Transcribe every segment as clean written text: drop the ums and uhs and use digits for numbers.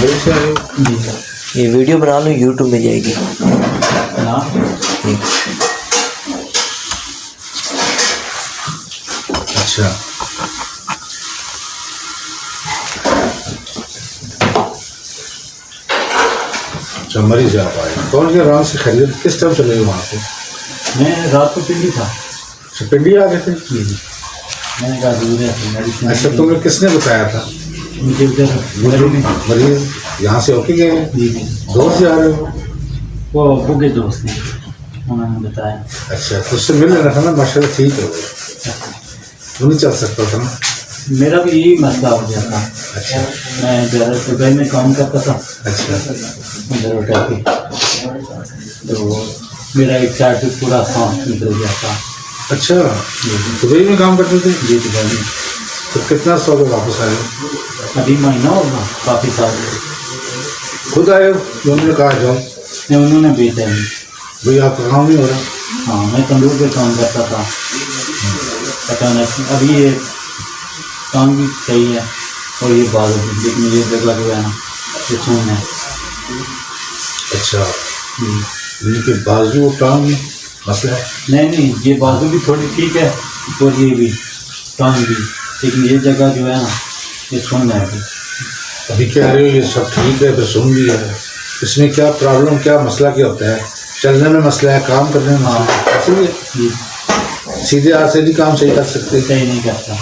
मेरे से आए हो? जी ये वीडियो बना लो, यूट्यूब में जाएगी ना ठीक। अच्छा अच्छा, मरीज आप आए कौन के आराम से खरीद किस टाइम चले गए वहाँ से? मैं रात को पिंडी था। अच्छा, पिंडी आ गए थे? जी जी मैंने कहा दूर है। अच्छा, तुम्हें किसने बताया था? मुझे उधर वो जो मरीज यहाँ से होके गए हैं? जी जी दोस्त जा रहे हो? वो अबू के दोस्त ने उन्होंने बताया। अच्छा, तो उससे मिल लेना था ना, माशाल्लाह ठीक हो गया। वो नहीं चल सकता था ना? मेरा भी यही मसला हो गया था। अच्छा मैं इधर दुबई में काम करता था, अच्छा उधर होटल पे, तो मेरा एक साइड से पूरा सांस निकल गया था। अच्छा, जी दुबई में काम करते थे? जी दुबई में तो कितना सौ में वापस आए हो? अभी महीना होगा, काफ़ी साल। खुद आए हो? उन्होंने कहा जाओ? नहीं, उन्होंने भेजा है। भाई आपका काम नहीं हो रहा? हाँ, मैं तंदूर पे काम करता था। पता नहीं अभी ये काम भी सही है और ये बात होगी, लेकिन ये जगह जो है ना ये सुन है। अच्छा, इनके बाजू और टांग में मसला है? नहीं नहीं, ये बाजू भी थोड़ी ठीक है और ये भी टांग भी, लेकिन ये जगह जो है ना ये सुन है अभी। अभी कह रहे हो ये सब ठीक है, फिर सुन भी है, इसमें क्या प्रॉब्लम, क्या मसला क्या होता है? चलने में मसला है, काम करने में मसला है, इसलिए जी सीधे हाथ से नहीं काम सही कर सकते? सही नहीं करता।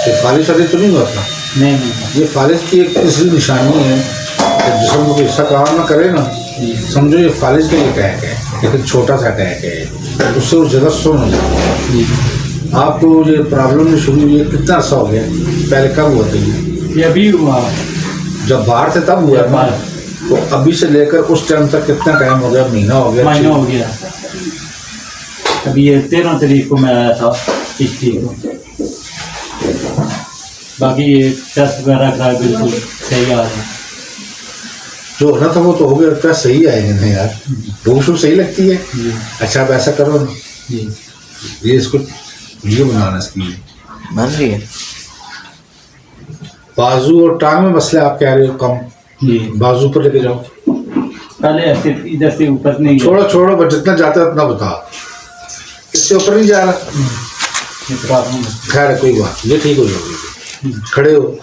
तो फालिश वाली तो नहीं हुआ था? नहीं नहीं ये फालिश की एक तीसरी निशानी है कि जिसम को ऐसा काम ना करे ना, जी समझो ये फालिश का ही अटैक है, लेकिन छोटा सा अटैक है, उससे वो जगह सुन हो जाती है। जी आपको ये प्रॉब्लम में शुरू हुई है कितना अर्सा हो गया? पहले कब हुआ था ये? अभी हुआ जब बाहर थे तब हुआ था? बाहर। तो अभी से लेकर उस टाइम तक कितना टाइम हो गया? महीना हो गया? महीना हो गया। अभी ये 13 तारीख को मैं आया था किश्ती को। बाकी ये टेस्ट वगैरह करा बिल्कुल सही आ रहा है। जो होना था वो तो हो गया, क्या सही आएंगे ना यार, भूख सही लगती है। जी अच्छा, आप ऐसा करो ना, जी ये इसको वीडियो बनाना इसकी, बन रही है। बाजू और टांग में मसले आप कह रहे हो कम, जी बाजू पर लेके जाओ। पहले ऐसे इधर से ऊपर नहीं गया। छोड़ो छोड़ो, बस जितना जाता है उतना बताओ, इससे ऊपर नहीं जा रहा। ये प्रॉब्लम है। खैर है, कोई बात, ये ठीक हो जाएगी। खड़े हो,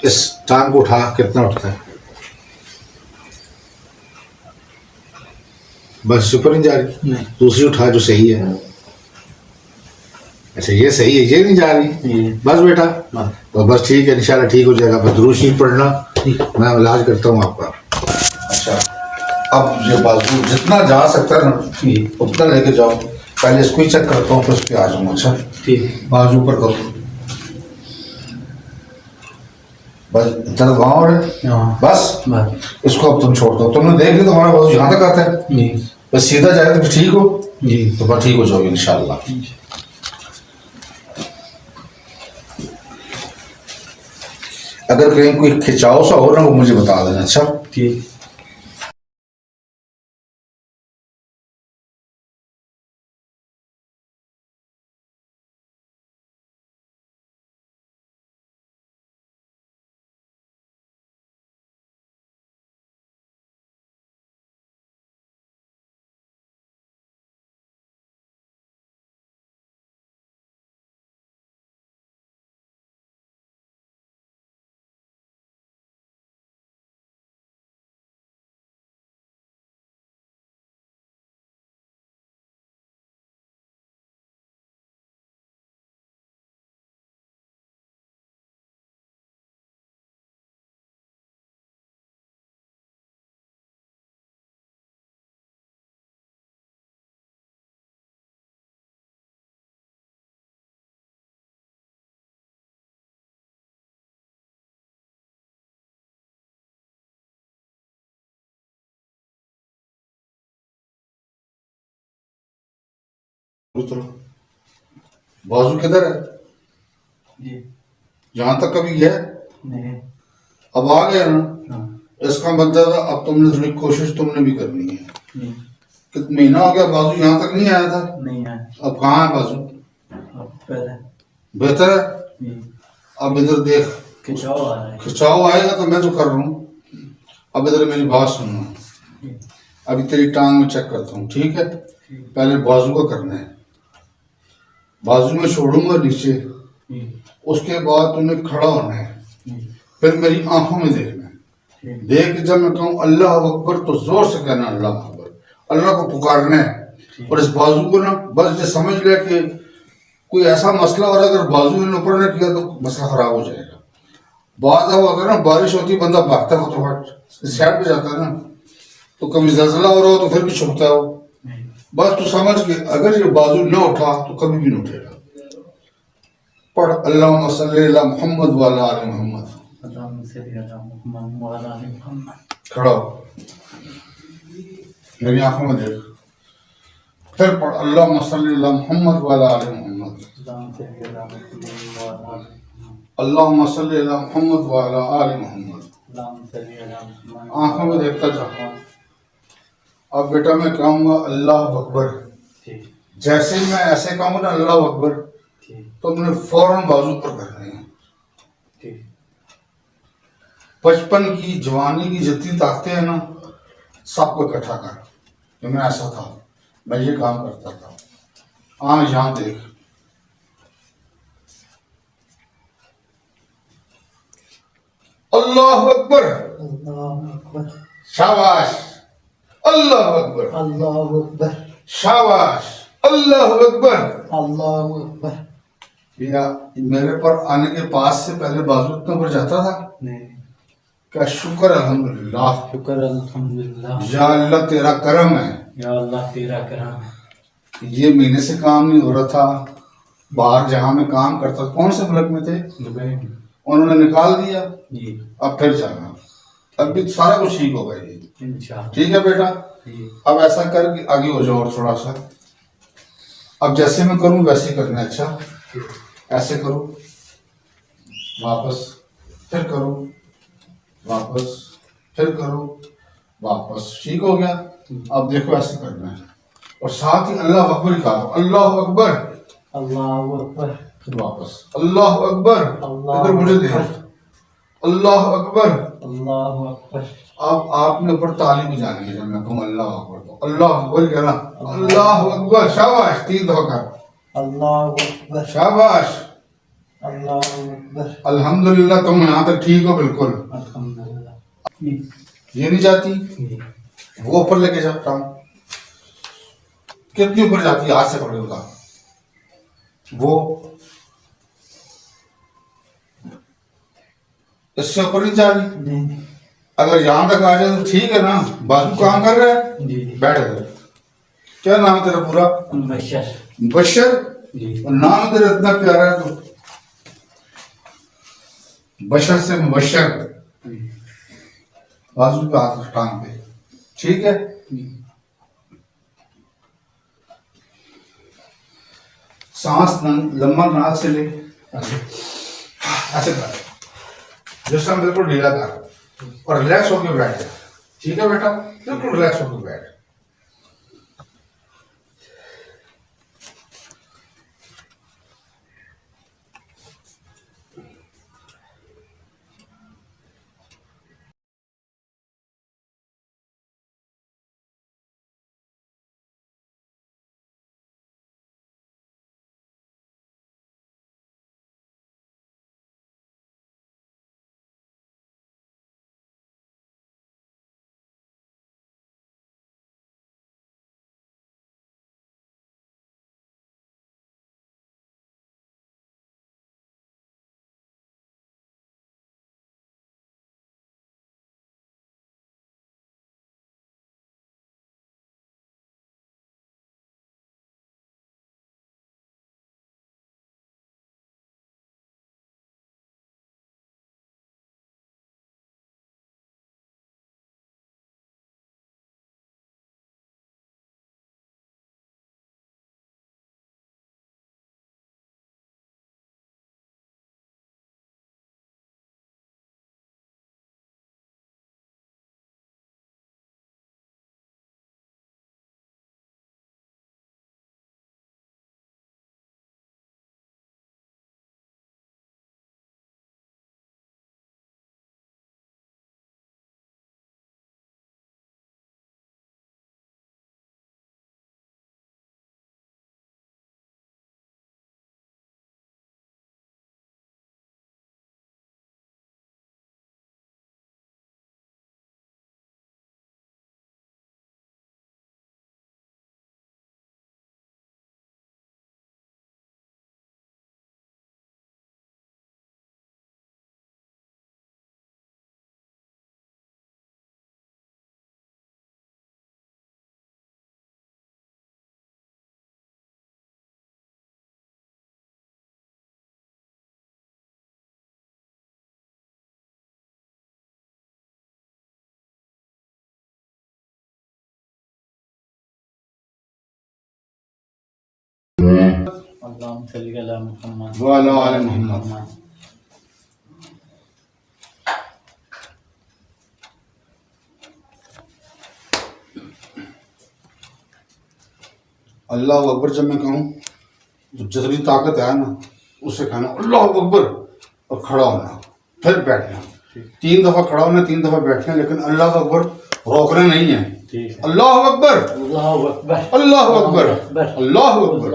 इस टांग को उठा, कितना उठता है? बस ऊपर नहीं जा रही? नहीं दूसरी उठा जो सही है। अच्छा, ये सही है, ये नहीं जा रही? ये बस बेटा, बस। तो बस ठीक है, इंशाल्लाह ठीक हो जाएगा। बस दुरूद शरीफ पढ़ना, मैं इलाज करता हूँ आपका। अच्छा, अब ये बाजू जितना जा सकता है ना उतना लेके जाओ। पहले इसको ही चेक करता हूँ, फिर उस पर आ जाऊँगा। अच्छा, ठीक है। बाजू ऊपर करो, बस इतना दबाओ है, हाँ बस। बस। इसको अब तुम छोड़ दो, तुमने देख लिया तुम्हारा बाजू यहाँ तक आता है, जी बस सीधा जाए तो ठीक हो। जी तो बस ठीक हो जाओगे इंशाल्लाह। अगर कहीं कोई खिंचाव सा हो ना, वो मुझे बता देना। अच्छा, ठीक। उतरो। बाजू किधर है? जी यहाँ तक कभी गया? नहीं। अब आ गया ना, हाँ इसका मतलब है अब तुमने थोड़ी कोशिश तुमने भी करनी है। नहीं कितना महीना हो गया बाजू यहाँ तक नहीं आया था? नहीं है। अब कहाँ है बाजू? पहले बेहतर है। ये अब इधर देख, खिंचाव आ रहा है। खिंचाव आएगा तो मैं तो कर रहा हूँ। अब इधर मेरी बात सुनना, अभी तेरी टांग में चेक करता हूँ, ठीक है। पहले बाजू का करना है, बाजू में छोड़ूंगा नीचे, उसके बाद तूने खड़ा होना है, फिर मेरी आंखों में देखना है। देख के जब मैं कहूँ अल्लाह अकबर तो जोर से कहना अल्लाह अकबर, अल्लाह को पुकारना है। और इस बाजू को ना बस ये समझ ले कि कोई ऐसा मसला हो रहा है, अगर बाजू ने ऊपर न किया तो मसला खराब हो जाएगा। बहुत होता है ना, बारिश होती है, बंदा भागता है तो साइड पे जाता है ना, तो कभी जलजला हो रहा हो तो फिर भी छुपता हो। बस तू समझ के अगर ये बाजू न उठा तो कभी भी नहीं उठेगा। पढ़ अल्लाहुम्मा सल्ली अला मुहम्मद व अला आलि मुहम्मद। खड़ा हो, मेरी आंखों में देख, फिर पढ़ अल्लाहुम्मा सल्ली अला मुहम्मद व अला आलि मुहम्मद। अल्लाहुम्मा सल्ली अला मुहम्मद व अला आलि मुहम्मद। आंखों में देखता जा। अब बेटा मैं कहूँगा अल्लाह अकबर, जैसे ही मैं ऐसे कहूँगा ना अल्लाह अकबर, तो मैंने फौरन बाजू पर करने हैं। बचपन की जवानी की जितनी ताकतें हैं ना, सबको इकट्ठा कर। तो मैं ऐसा था, मैं ये काम करता था। हाँ यहाँ देख, अल्लाह अकबर, शाबाश, अल्लाह अकबर, अल्लाह अकबर, शाबाश, अल्लाह अकबर, अल्लाह अकबर। या मेरे पर आने के पास से पहले बाजू इतना पर जाता था। नहीं, क्या शुक्र अल्हम्दुलिल्लाह, शुक्र अल्हम्दुलिल्लाह। या अल्लाह तेरा करम है। या अल्लाह तेरा करम है। ये महीने से काम नहीं हो रहा था, बाहर जहाँ मैं काम करता था, कौन से मुल्क में थे, दुबई में। उन्होंने निकाल दिया। जी अब फिर जाना, अब भी सारा कुछ ठीक होगा ये, इंशाअल्लाह। ठीक है बेटा। जी अब ऐसा कर कि आगे हो जाओ और थोड़ा सा, अब जैसे मैं करूँ वैसे ही करना है। अच्छा ऐसे करो, वापस, फिर करो, वापस, फिर करो, वापस, ठीक हो गया। अब देखो ऐसे करना है, और साथ ही अल्लाह अकबर ही कहा, अल्लाह अकबर, अल्लाह अकबर, फिर वापस, अल्लाह अकबर, अल्लाह इधर मुझे देख, अकबर, अल्लाह अकबर। अल्लाह अकबर। अब आपने ऊपर ताली बजानी है, जब मैं कहूँ अल्लाह अकबर तो अल्लाह अकबर कहना, अल्लाह अकबर, शाबाश, 3 दफा कर, अल्लाह अकबर, शाबाश, अल्लाह अकबर, अल्हम्दुलिल्लाह। तुम यहाँ तक ठीक हो बिल्कुल। अल्हम्दुलिल्लाह। ये नहीं जाती, वो ऊपर लेके जाता हूँ, कितनी ऊपर जाती है, हाथ से पकड़ेगा वो, इससे ऊपर नहीं जा रही। नहीं अगर यहाँ तक आ जाए तो ठीक है ना, बाजू काम कर रहा है। जी बैठ इधर, क्या नाम है तेरा पूरा? बशर। बशर, जी और नाम तेरा इतना प्यारा है तो बशर से मुबशर। बाजू पे हाथ टांग पे, ठीक है। सांस लंबा नाक से ले, ऐसे कर, जिसका बिल्कुल ढीला कर और रिलैक्स होकर बैठ जा, ठीक है बेटा, बिल्कुल रिलैक्स होकर बैठ। अल्लाहुम्मा सल्ली अला मुहम्मद व अला आलि मुहम्मद। अल्लाह अकबर जब मैं कहूँ तो जितनी ताकत है ना उससे कहना अल्लाह अकबर और खड़ा होना, फिर बैठना। 3 दफ़ा खड़ा होना, 3 दफ़ा बैठना, लेकिन अल्लाह अकबर रोकना नहीं है। ठीक है। अल्लाह अकबर, अल्लाहु अकबर, अल्लाह अकबर, अल्लाह अकबर,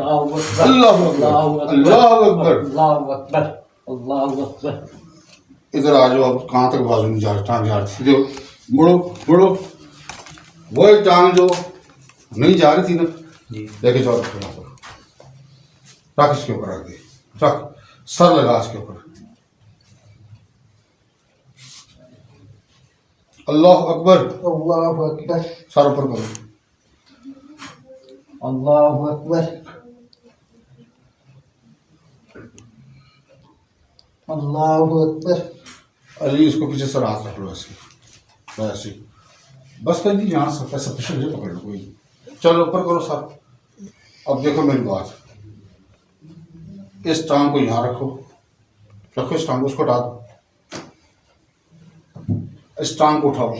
अल्लाह अकबर, अल्लाह अकबर। अल्लाहु अकबर, अल्लाहु अकबर। इधर आ जाओ। अब कहाँ तक बाजू नहीं जा रही, टांग जा रही थी, देखो मुड़ो मुड़ो, वही टांग जो नहीं जा रही थी ना, लेके जाओ खड़ा करो, रख इसके ऊपर, रख दे, रख, सर लगा इसके ऊपर। अल्लाह अकबर, अल्लाहु अकबर, सर ऊपर करो। अल्लाहु अकबर, अल्लाहु अकबर। अली इसको पीछे सर हाथ रख लो, ऐसे वैसे बस कर दी, यहाँ सब ऐसा पीछे मुझे पकड़ लो कोई। चलो ऊपर करो सर। अब देखो मेरी बात, इस टांग को यहाँ रखो, रखो इस टांग को, उसको हटा दो, इस टांग को उठाओ,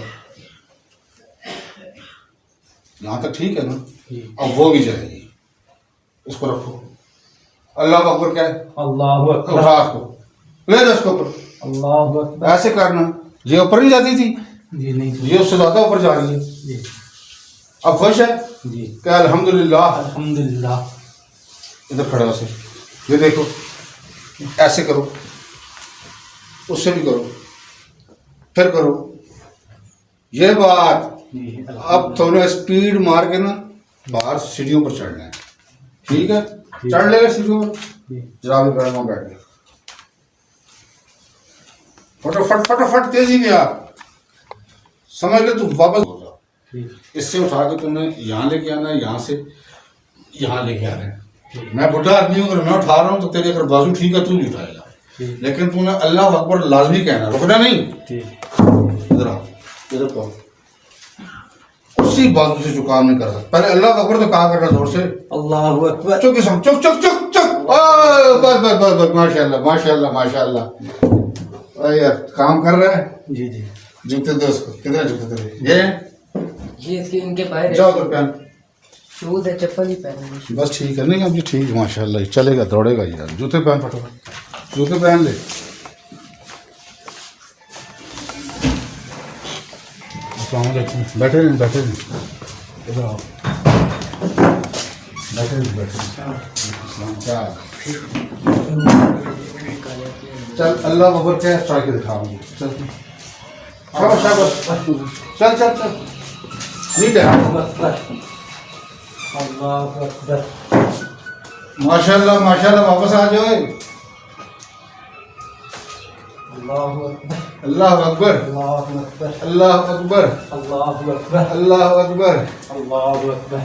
यहाँ तक ठीक है ना। अब वो भी जाएगी, इसको रखो। अल्लाह अकबर क्या है? अल्लाहु अकबर, उठा इसको, ले जा इसको ऊपर, अल्लाहु अकबर। ऐसे करना। ये ऊपर नहीं जाती थी, जी नहीं, ये उससे ज्यादा ऊपर जा रही है। जी अब खुश है जी, क्या? अल्हम्दुलिल्लाह। अल्हम्दुलिल्लाह। इधर खड़े हो से, ये देखो, ऐसे करो, उससे भी करो, फिर करो। ये बात, जी, अब थोड़ा स्पीड मार के ना बाहर सीढ़ियों पर चढ़ना है, ठीक है? चढ़ लेगा सीढ़ियों पर, जी, जरा भी बैठ बैठ गया, फटाफट फटाफट तेजी गया, समझ ले तू वापस हो जा। ठीक, इससे उठा के तुम्हें यहाँ लेके आना है, यहाँ से यहाँ लेके आना है। मैं बुढ़ा आदमी हूँ, अगर मैं उठा रहा हूँ तो तेरे अगर बाजू ठीक है तू नहीं उठाएगा, ठीक, लेकिन तूने अल्लाह अकबर लाजमी कहना, रुकना नहीं। ठीक, इधर आओ, इधर कहो, उसी बाजू से जुकाम नहीं कर सकता। पहले अल्लाह अकबर तो कहा करना जोर से, अल्लाहु अकबर। चुप किस्म, चुप चुप चुप चुप। बस बस बस बस, माशाल्लाह माशाल्लाह माशाल्लाह। अरे यार काम कर रहा है। जी जी, जूते दो उसको, कितने जूते तेरे? ये ये इसके इनके पैर जाओ तो पहन, शूज है, चप्पल ही पहने। बस ठीक है। नहीं अब ये ठीक है माशाल्लाह, ये चलेगा, दौड़ेगा यार। जूते पहन फटाफट, जूते पहन ले। अस्सलाम वालेकुम। बैठे नहीं, बैठे नहीं, इधर आओ, बैठे नहीं, बैठे नहीं। क्या चल, अल्लाह अकबर क्या ट्राई के दिखा मुझे, चल शाबाश शाबाश, चल चल चल, नीट है, अल्लाहु अकबर, अल्लाहु अकबर। माशाल्लाह माशाल्लाह। वापस आ जाओ। अल्लाहु अकबर, अल्लाह अकबर, अल्लाहु अकबर, अल्लाह अकबर, अल्लाहु अकबर, अल्लाह अकबर। अल्लाहु अकबर।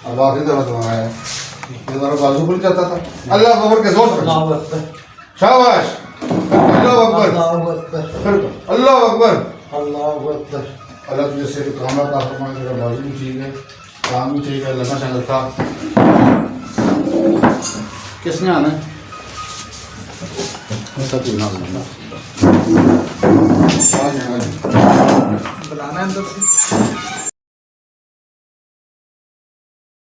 अब आखिरी दफा तुम्हारा है, ये तुम्हारा बाजू खुल जाता था। अल्लाह अकबर के जोर से, अल्लाहु अकबर, शाबाश, अल्लाह अकबर, अल्लाहु अकबर, फिर अल्लाह अकबर। अल्लाहु अकबर। अल्लाह तुझे से काम का फरमान, तेरा बाजू भी ठीक है, काम भी ठीक है, लंबा चंगा था। किसने आना है? सब चीज ना बुलाना, आ जाए, आ जाए। बुलाना है अंदर से।